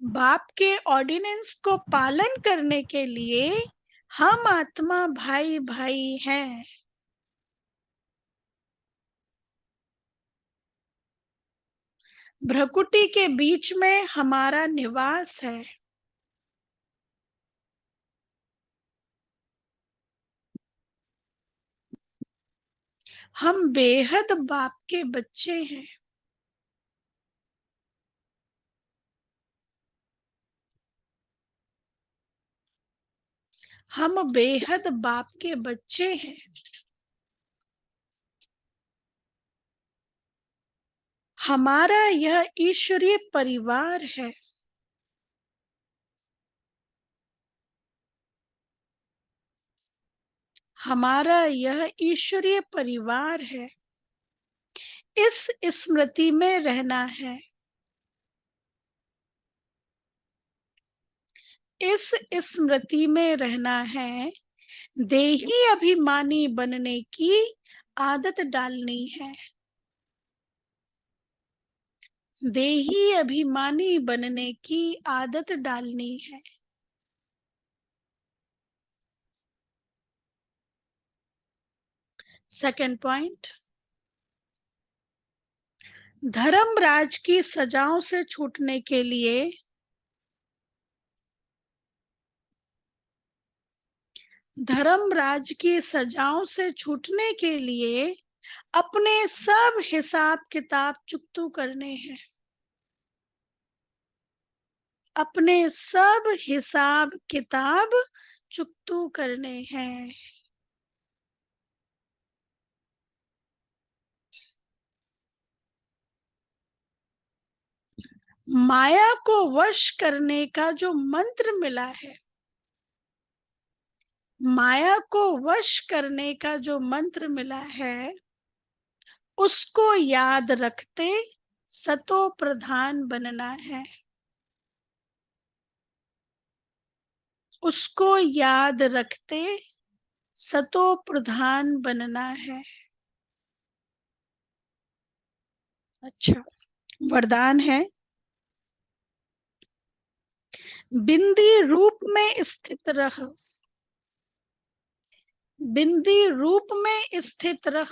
S1: बाप के ऑर्डिनेंस को पालन करने के लिए हम आत्मा भाई भाई हैं। भ्रकुटी के बीच में हमारा निवास है। हम बेहद बाप के बच्चे हैं। हम बेहद बाप के बच्चे हैं। हमारा यह ईश्वरीय परिवार है। हमारा यह ईश्वरीय परिवार है। इस स्मृति में रहना है। इस स्मृति में रहना है। देही अभिमानी बनने की आदत डालनी है। देही अभिमानी बनने की आदत डालनी है। सेकंड पॉइंट, धर्मराज की सजाओं से छूटने के लिए धर्मराज की सजाओं से छूटने के लिए अपने सब हिसाब किताब चुकतू करने हैं। अपने सब हिसाब किताब चुकतू करने हैं। माया को वश करने का जो मंत्र मिला है, माया को वश करने का जो मंत्र मिला है, उसको याद रखते सतो प्रधान बनना है। उसको याद रखते सतो प्रधान बनना है। अच्छा, वरदान है, बिंदी रूप में स्थित रह। बिंदी रूप में स्थित रह।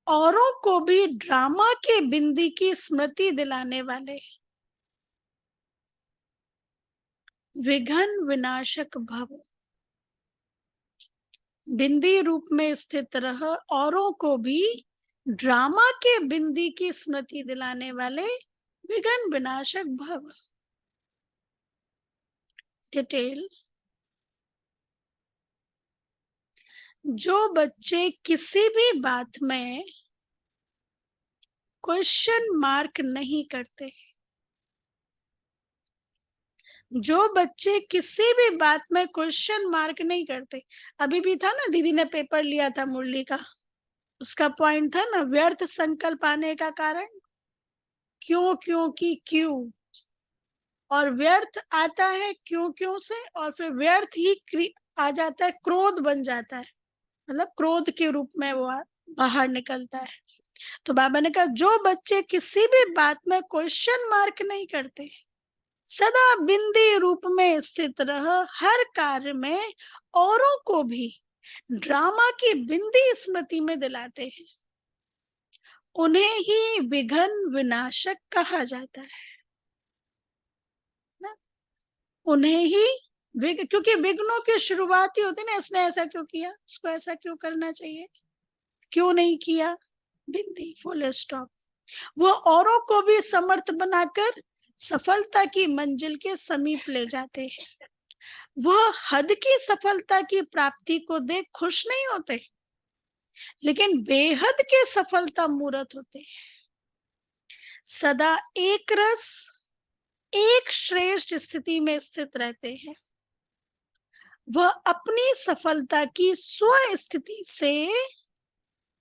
S1: औरों को भी ड्रामा के बिंदी की स्मृति दिलाने वाले। विघ्न विनाशक भव। बिंदी रूप में स्थित रह, औरों को भी ड्रामा के बिंदी की स्मृति दिलाने वाले विघ्न विनाशक भव। डिटेल, जो बच्चे किसी भी बात में क्वेश्चन मार्क नहीं करते, जो बच्चे किसी भी बात में क्वेश्चन मार्क नहीं करते, अभी भी था ना, दीदी ने पेपर लिया था मुरली का, उसका पॉइंट था ना, व्यर्थ संकल्प आने का कारण क्यों, क्यों की क्यों, और व्यर्थ आता है क्यों क्यों से, और फिर व्यर्थ ही आ जाता है, क्रोध बन जाता है, मतलब क्रोध के रूप में वो बाहर निकलता है। तो बाबा ने कहा, जो बच्चे किसी भी बात में क्वेश्चन मार्क नहीं करते, सदा बिंदी रूप में स्थित रह, हर कार्य में औरों को भी ड्रामा की बिंदी स्मृति में दिलाते हैं, उन्हें ही विघ्न विनाशक कहा जाता है ना? उन्हें ही क्योंकि विघ्नों की शुरुआत ही होती ना, इसने ऐसा क्यों किया, इसको ऐसा क्यों करना चाहिए, क्यों नहीं किया, बिंदी, फुल स्टॉप। वो औरों को भी समर्थ बनाकर सफलता की मंजिल के समीप ले जाते हैं। वह हद की सफलता की प्राप्ति को देख खुश नहीं होते, लेकिन बेहद के सफलता मूर्त होते हैं। सदा एक रस, एक श्रेष्ठ स्थिति में स्थित रहते हैं। वह अपनी सफलता की स्व स्थिति से,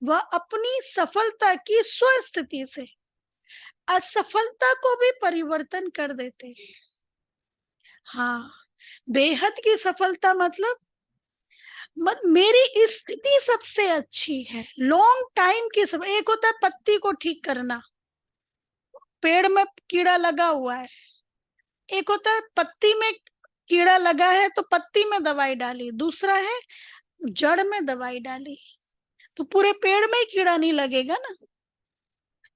S1: वह अपनी सफलता की स्व स्थिति से असफलता को भी परिवर्तन कर देते हैं। हाँ, बेहद की सफलता मतलब मेरी स्थिति सबसे अच्छी है, लॉन्ग टाइम की सब। एक होता है पत्ती को ठीक करना, पेड़ में कीड़ा लगा हुआ है, एक होता है पत्ती में कीड़ा लगा है तो पत्ती में दवाई डाली, दूसरा है जड़ में दवाई डाली, तो पूरे पेड़ में कीड़ा नहीं लगेगा ना।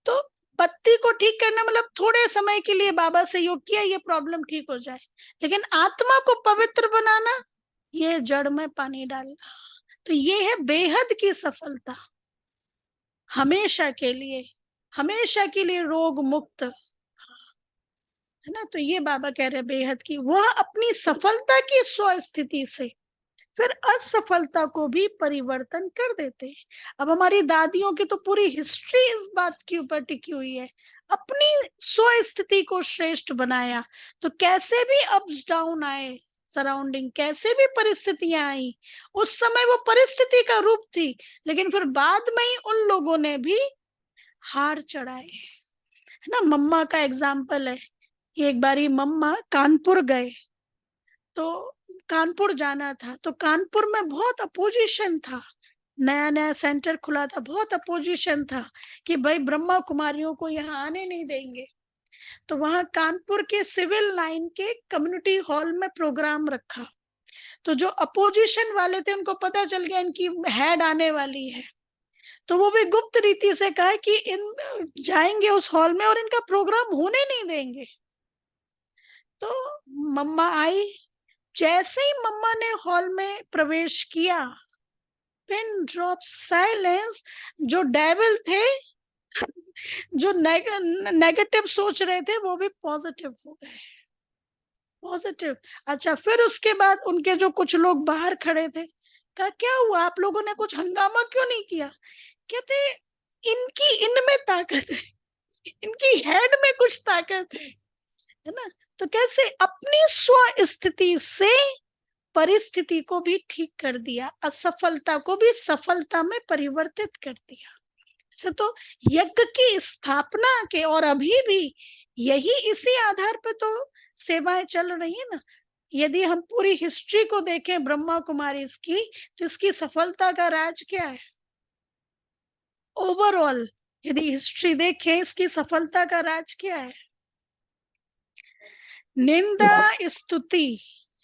S1: तो पत्ती को ठीक करना मतलब थोड़े समय के लिए बाबा से योग किया, ये प्रॉब्लम ठीक हो जाए, लेकिन आत्मा को पवित्र बनाना, ये जड़ में पानी डालना। तो ये है बेहद की सफलता, हमेशा के लिए रोग मुक्त, है ना। तो ये बाबा कह रहे बेहद की, वह अपनी सफलता की स्व स्थिति से फिर असफलता को भी परिवर्तन कर देते हैं। अब हमारी दादियों की तो पूरी हिस्ट्री इस बात के ऊपर टिकी हुई है, अपनी स्व स्थिति को श्रेष्ठ बनाया, तो कैसे भी अप्स डाउन आए सराउंडिंग, कैसे भी परिस्थितियां आई, उस समय वो परिस्थिति का रूप थी, लेकिन फिर बाद में ही उन लोगों ने भी हार चढ़ाए, है ना। मम्मा का एग्जाम्पल है कि एक बारी मम्मा कानपुर गए, तो कानपुर जाना था, तो कानपुर में बहुत अपोजिशन था, नया नया सेंटर खुला था, बहुत अपोजिशन था कि भाई ब्रह्मा कुमारियों को यहाँ आने नहीं देंगे। तो वहां कानपुर के सिविल लाइन के कम्युनिटी हॉल में प्रोग्राम रखा, तो जो अपोजिशन वाले थे उनको पता चल गया इनकी हेड आने वाली है, तो वो भी गुप्त रीति से कहा कि इन जाएंगे उस हॉल में और इनका प्रोग्राम होने नहीं देंगे। तो मम्मा आई, जैसे ही मम्मा ने हॉल में प्रवेश किया, पिन ड्रॉप साइलेंस, जो डेविल थे जो नेगेटिव सोच रहे थे वो भी पॉजिटिव हो गए, पॉजिटिव। अच्छा, फिर उसके बाद उनके जो कुछ लोग बाहर खड़े थे, कहा क्या हुआ, आप लोगों ने कुछ हंगामा क्यों नहीं किया? कहते इनकी इनमें ताकत है, इनकी हेड में कुछ ताकत है ना। तो कैसे अपनी स्व स्थिति से परिस्थिति को भी ठीक कर दिया, असफलता को भी सफलता में परिवर्तित कर दिया। से तो यज्ञ की स्थापना के और अभी भी यही इसी आधार पे तो सेवाएं चल रही है ना। यदि हम पूरी हिस्ट्री को देखें ब्रह्मा कुमारी की, तो इसकी सफलता का राज क्या है? ओवरऑल यदि हिस्ट्री देखें, इसकी सफलता का राज क्या है? निंदा स्तुति,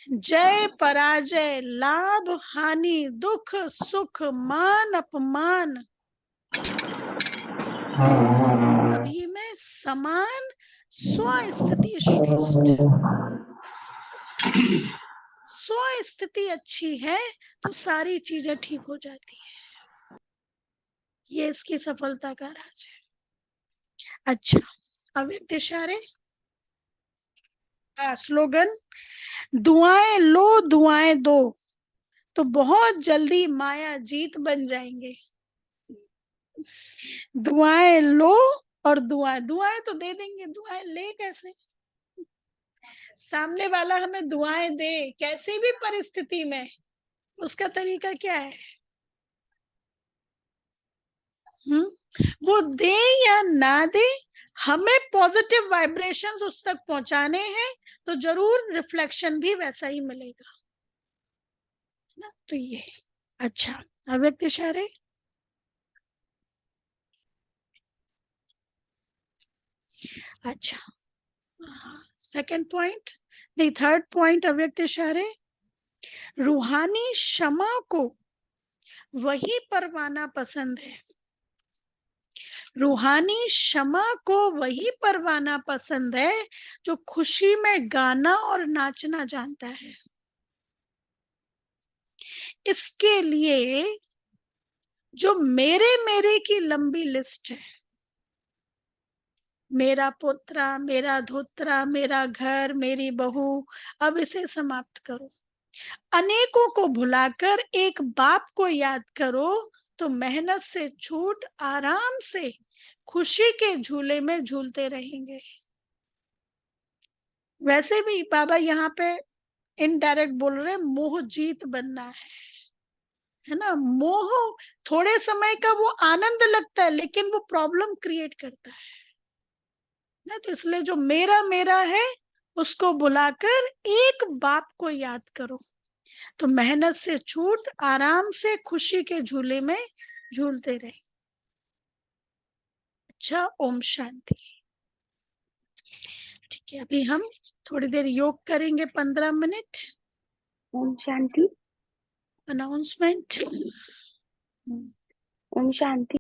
S1: जय पराजय, लाभ हानि, दुख सुख, मान अपमान, अभी में समान स्व स्थिति श्रेष्ठ। स्व स्थिति अच्छी है तो सारी चीजें ठीक हो जाती है, ये इसकी सफलता का राज है। अच्छा, अव्यक्त इशारे, स्लोगन, दुआएं लो दुआएं दो, तो बहुत जल्दी माया जीत बन जाएंगे। दुआएं लो और दुआएं तो दे देंगे, दुआएं ले कैसे? सामने वाला हमें दुआएं दे कैसी भी परिस्थिति में, उसका तरीका क्या है? वो दे या ना दे, हमें पॉजिटिव वाइब्रेशंस उस तक पहुंचाने हैं, तो जरूर रिफ्लेक्शन भी वैसा ही मिलेगा ना। तो ये अच्छा, अव्यक्त इशारे, अच्छा सेकंड पॉइंट, नहीं थर्ड पॉइंट, अव्यक्त इशारे, रूहानी क्षमा को वही परवाना पसंद है, रूहानी क्षमा को वही परवाना पसंद है जो खुशी में गाना और नाचना जानता है। इसके लिए जो मेरे मेरे की लंबी लिस्ट है, मेरा पुत्रा, मेरा धोत्रा, मेरा घर, मेरी बहू, अब इसे समाप्त करो। अनेकों को भुलाकर एक बाप को याद करो, तो मेहनत से छूट आराम से खुशी के झूले में झूलते रहेंगे। वैसे भी बाबा यहाँ पे इनडायरेक्ट बोल रहे, मोह जीत बनना है ना। मोह थोड़े समय का वो आनंद लगता है, लेकिन वो प्रॉब्लम क्रिएट करता है ना। तो इसलिए जो मेरा मेरा है उसको बुलाकर एक बाप को याद करो, तो मेहनत से छूट आराम से खुशी के झूले में झूलते रहे। अच्छा, ओम शांति। ठीक है, अभी हम थोड़ी देर योग करेंगे, 15 मिनट।
S5: ओम शांति।
S1: अनाउंसमेंट।
S5: ओम शांति।